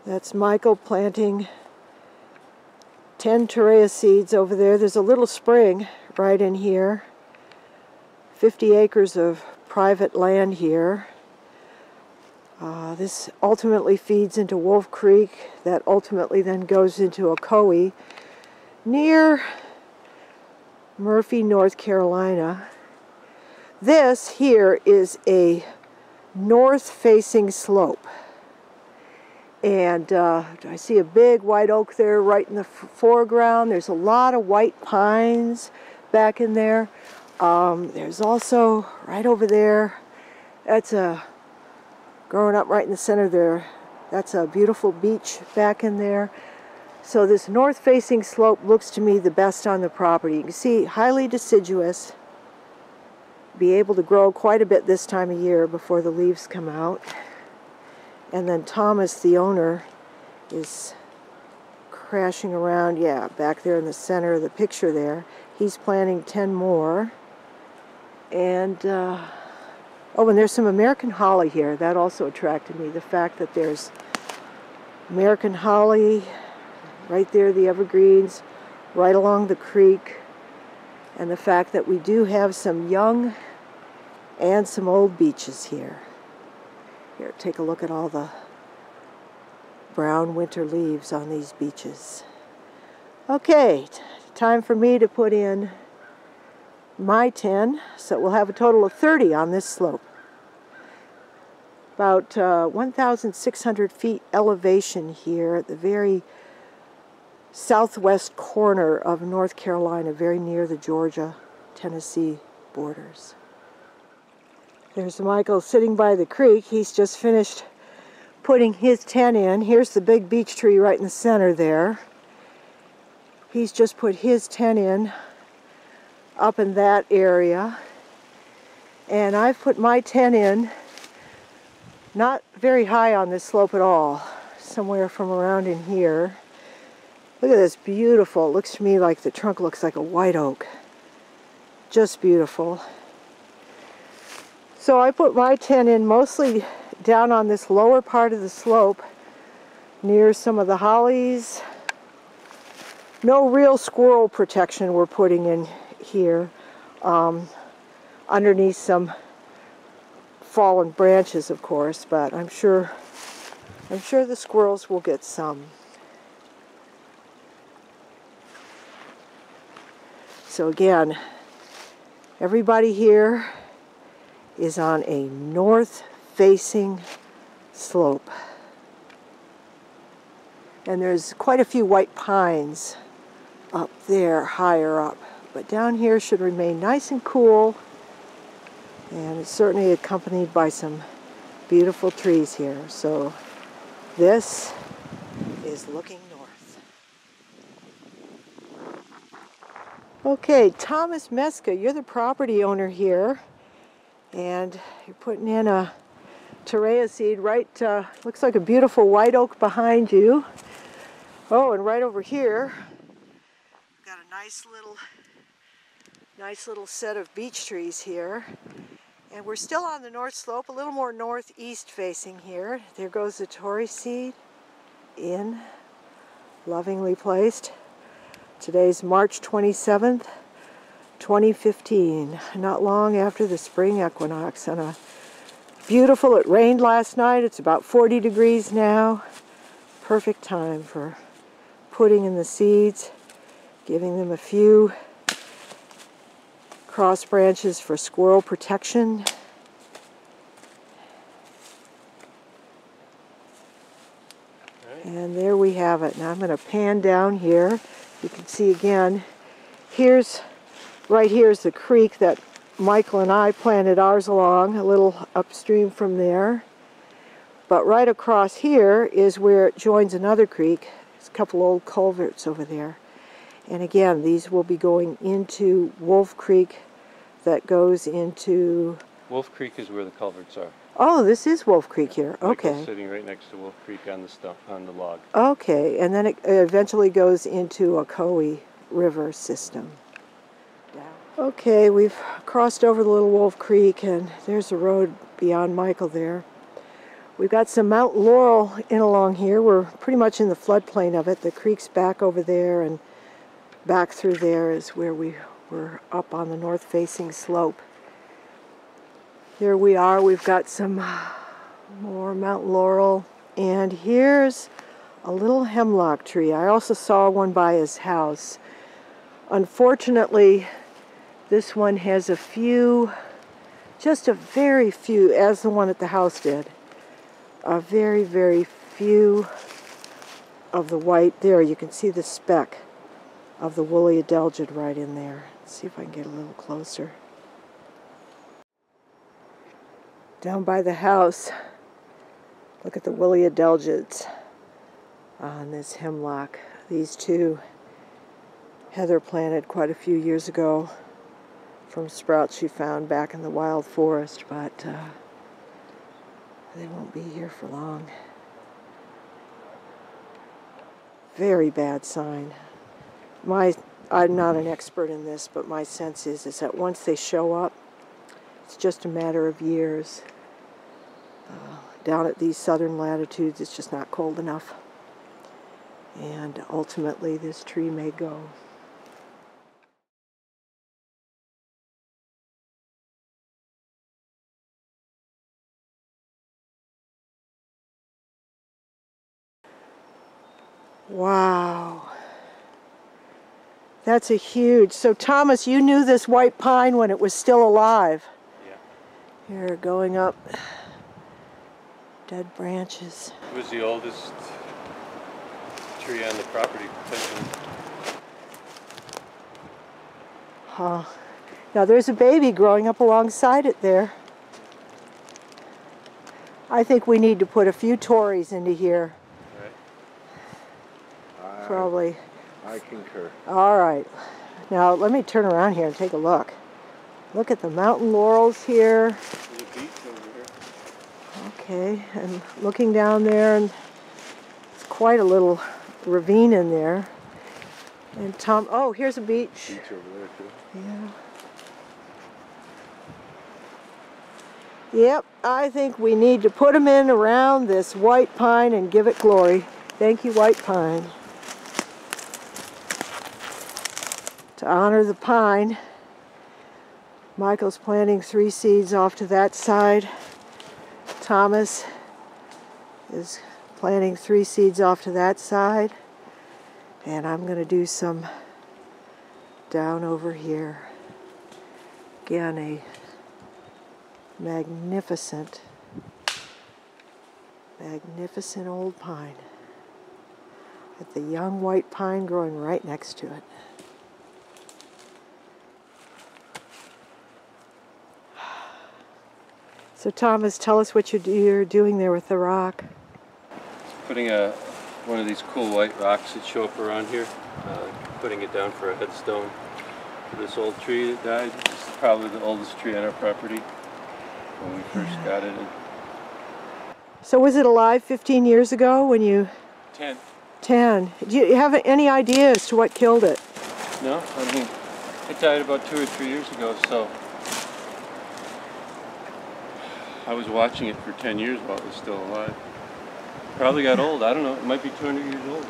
That's Michael planting 10 Torreya seeds over there. There's a little spring right in here. 50 acres of private land here. This ultimately feeds into Wolf Creek. That ultimately then goes into Ocoee near Murphy, North Carolina. This here is a north-facing slope. And I see a big white oak there right in the foreground. There's a lot of white pines back in there. There's also right over there, that's growing up right in the center there, that's a beautiful beach back in there. So this north-facing slope looks to me the best on the property. You can see highly deciduous, be able to grow quite a bit this time of year before the leaves come out. And then Thomas, the owner, is crashing around, yeah, back there in the center of the picture there. He's planting 10 more. And, oh, and there's some American holly here. That also attracted me, the fact that there's American holly right there, the evergreens, right along the creek, and the fact that we do have some young and some old beeches here. Here, take a look at all the brown winter leaves on these beeches. Okay, time for me to put in my 10, so we'll have a total of 30 on this slope. About 1,600 feet elevation here at the very southwest corner of North Carolina, very near the Georgia-Tennessee borders. There's Michael sitting by the creek. He's just finished putting his 10 in. Here's the big beech tree right in the center there. He's just put his 10 in up in that area. And I've put my 10 in not very high on this slope at all, somewhere from around in here. Look at this, beautiful. It looks to me like the trunk looks like a white oak. Just beautiful. So I put my 10 in mostly down on this lower part of the slope near some of the hollies. No real squirrel protection we're putting in here, underneath some fallen branches, of course, but I'm sure the squirrels will get some. So again, everybody here is on a north-facing slope. And there's quite a few white pines up there, higher up. But down here should remain nice and cool. And it's certainly accompanied by some beautiful trees here. So this is looking north. Okay, Thomas Mesko, you're the property owner here. And you're putting in a Torreya seed right, looks like a beautiful white oak behind you. Oh, and right over here, we've got a nice little set of beech trees here. And we're still on the north slope, a little more northeast facing here. There goes the Torreya seed in, lovingly placed. Today's March 27th. 2015, not long after the spring equinox, and beautiful. It rained last night. It's about 40 degrees now. Perfect time for putting in the seeds, giving them a few cross branches for squirrel protection. And there we have it. Now I'm going to pan down here. You can see again, right here is the creek that Michael and I planted ours along, a little upstream from there. But right across here is where it joins another creek. There's a couple old culverts over there. And again, these will be going into Wolf Creek that goes into... Wolf Creek is where the culverts are. Oh, this is Wolf Creek here. Okay. Michael's sitting right next to Wolf Creek on the log. Okay, and then it eventually goes into a Ocoee River system. Okay, we've crossed over the Little Wolf Creek, and there's a road beyond Michael there. We've got some mountain laurel in along here. We're pretty much in the floodplain of it. The creek's back over there, and back through there is where we were up on the north-facing slope. Here we are. We've got some more mountain laurel. And here's a little hemlock tree. I also saw one by his house. Unfortunately, this one has a few, just a very few, as the one at the house did. A very, very few of the white. There, you can see the speck of the woolly adelgid right in there. Let's see if I can get a little closer. Down by the house, look at the woolly adelgids on this hemlock. These two Heather planted quite a few years ago from sprouts she found back in the wild forest, but they won't be here for long. Very bad sign. I'm not an expert in this, but my sense is that once they show up, it's just a matter of years. Down at these southern latitudes, it's just not cold enough. And ultimately, this tree may go. Wow. That's a huge. So Thomas, you knew this white pine when it was still alive. Yeah. Here, going up. Dead branches. It was the oldest tree on the property, potentially. Huh. Now there's a baby growing up alongside it there. I think we need to put a few Tories into here. Right. Probably. I concur. All right. Now let me turn around here and take a look. Look at the mountain laurels here. There's a beach over here. Okay, and looking down there, and it's quite a little ravine in there. And Tom, oh, here's a beach. Beach over there too. Yeah. Yep, I think we need to put them in around this white pine and give it glory. Thank you, white pine. To honor the pine, Michael's planting 3 seeds off to that side. Thomas is planting 3 seeds off to that side. And I'm going to do some down over here. Again, a magnificent, magnificent old pine. With the young white pine growing right next to it. So Thomas, tell us what you're doing there with the rock. Putting one of these cool white rocks that show up around here, putting it down for a headstone for this old tree that died. This is probably the oldest tree on our property when we first got it. So was it alive 15 years ago when you... 10. 10. Do you have any idea as to what killed it? No, I mean, it died about 2 or 3 years ago, so I was watching it for 10 years while it was still alive. Probably got old, I don't know, it might be 200 years old.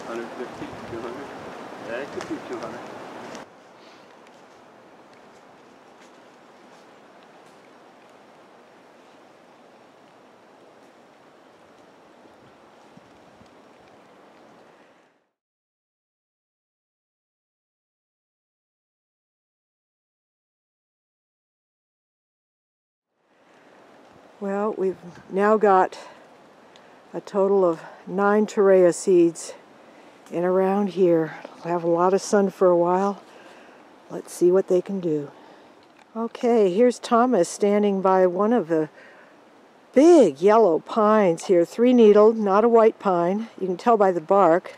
150, 200? Yeah, it could be 200. Well, we've now got a total of 9 Torreya seeds in around here. We'll have a lot of sun for a while. Let's see what they can do. Okay, here's Thomas standing by one of the big yellow pines here. 3-needled, not a white pine. You can tell by the bark.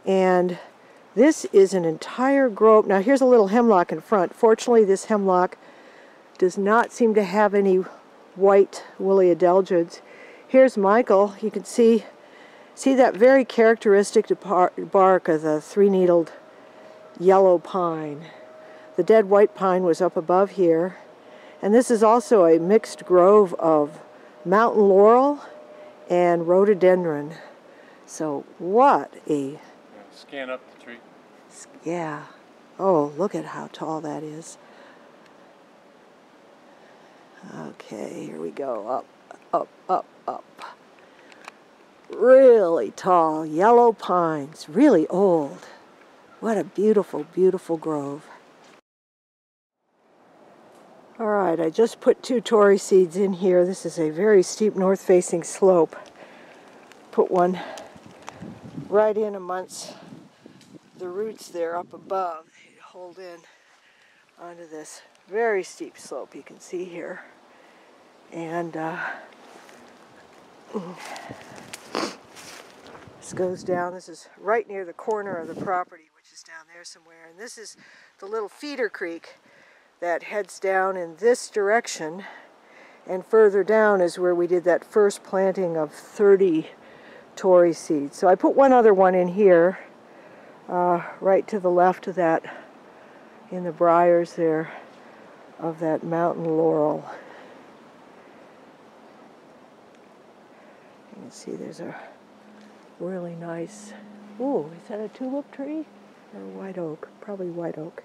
And this is an entire grove. Now here's a little hemlock in front. Fortunately, this hemlock does not seem to have any white woolly adelgids. Here's Michael. You can see that very characteristic bark of the 3-needled yellow pine. The dead white pine was up above here, And this is also a mixed grove of mountain laurel and rhododendron. So what a, Scan up the tree. yeah. Oh, look at how tall that is. Okay, here we go. Up, up, up, up. Really tall yellow pines, really old. What a beautiful, beautiful grove. All right, I just put 2 Torrey seeds in here. This is a very steep north-facing slope. Put one right in amongst the roots there up above. They hold in onto this very steep slope you can see here. And this goes down. This is right near the corner of the property, which is down there somewhere. And this is the little feeder creek that heads down in this direction. And further down is where we did that first planting of 30 Torrey seeds. So I put one other one in here, right to the left of that, in the briars there, of that mountain laurel. You can see there's a really nice, ooh, is that a tulip tree or a white oak? Probably white oak.